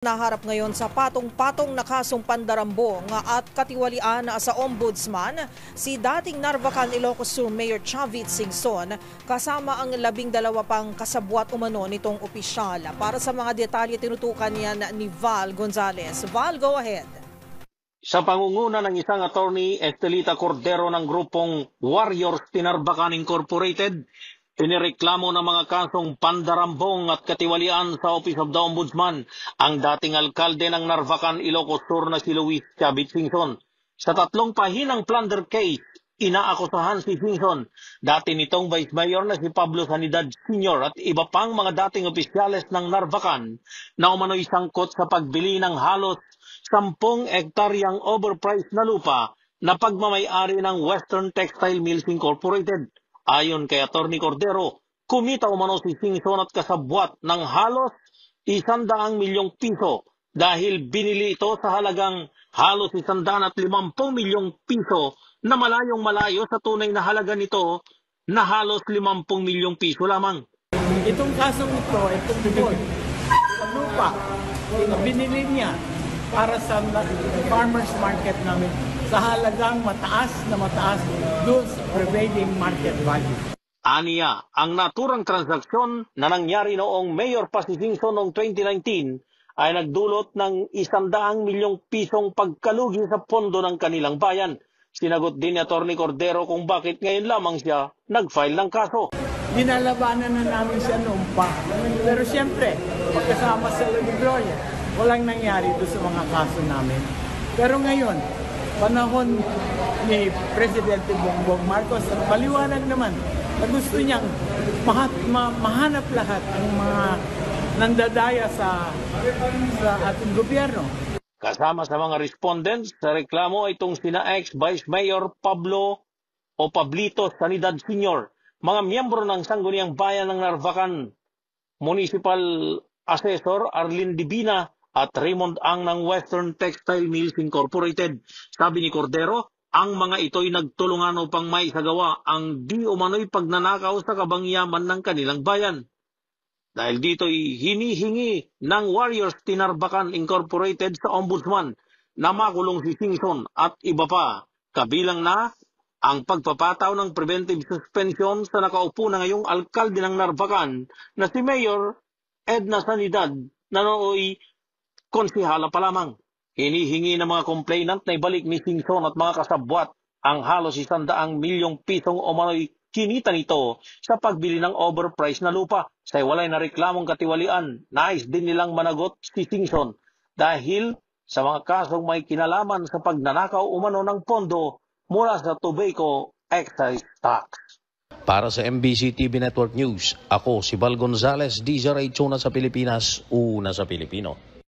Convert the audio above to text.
Naharap ngayon sa patong-patong na kasong pandarambong at katiwalian sa ombudsman si dating Narvacan Ilocos Sur Mayor Chavit Singson kasama ang 12 pang kasabwat umano nitong opisyal. Para sa mga detalye tinutukan niyan ni Val Gonzalez. Val, go ahead. Sa pangunguna ng isang attorney, Estelita Cordero ng grupong Warriors Narvacan Incorporated, inireklamo ng mga kasong pandarambong at katiwalian sa Office of the Ombudsman ang dating alkalde ng Narvacan, Ilocos Sur na si Luis Chavit Singson. Sa 3 pahinang plunder case, inaakusahan si Singson, dati nitong Vice Mayor na si Pablo Sanidad Sr. at iba pang mga dating opisyales ng Narvacan na umano'y sangkot sa pagbili ng halos 10 hektaryang overpriced na lupa na pagmamay-ari ng Western Textile Mills Incorporated. Ayon kay Atty. Cordero, kumita umano si Singson at kasabwat ng halos 100 milyong piso dahil binili ito sa halagang halos 150 milyong piso na malayong malayo sa tunay na halaga nito na halos 50 milyong piso lamang. Itong kasong ito, itong lupa, binili niya para sa farmers market namin sa halagang mataas doon sa prevailing market value. Aniya, ang naturang transaksyon na nangyari noong Mayor pa si Singson noong 2019 ay nagdulot ng 100 milyong pisong pagkalugi sa pondo ng kanilang bayan. Sinagot din ni Atty. Cordero kung bakit ngayon lamang siya nag-file ng kaso. Dinalabanan na namin siya noon pa. Pero siyempre, pagkasama sa Gloria, walang nangyari doon sa mga kaso namin. Pero ngayon, panahon ni Presidente Bongbong Marcos, maliwanag naman na gusto niyang mahanap lahat ang mga nandadaya sa ating gobyerno. Kasama sa mga respondents sa reklamo ay itong sina ex-Vice Mayor Pablo o Pablito Sanidad Sr., mga miyembro ng Sangguniang Bayan ng Narvacan, Municipal Assessor Arlene Divina at Raymond Ang ng Western Textile Mills Incorporated. Sabi ni Cordero, ang mga ito'y nagtulungan upang maisagawa ang di umano'y pagnanakaw sa kabangyaman ng kanilang bayan. Dahil dito'y hinihingi ng Warriors Narvacan Incorporated sa Ombudsman na makulong si Singson at iba pa, kabilang na ang pagpapataw ng preventive suspension sa nakaupo na ngayong alkalde ng Narvacan na si Mayor Edna Sanidad na nooy konsihala pa lamang. Hinihingi ng mga complainant na ibalik ni Singson at mga kasabwat ang halos 100 milyong pisong umano'y kinita nito sa pagbili ng overpriced na lupa. Sa walay na reklamong katiwalian, nais din nilang managot si Singson dahil sa mga kasong may kinalaman sa pagnanakaw umano ng pondo mula sa tobacco excise tax. Para sa MBC TV Network News, ako si Val Gonzalez, DZRH, una sa Pilipinas, una sa Pilipino.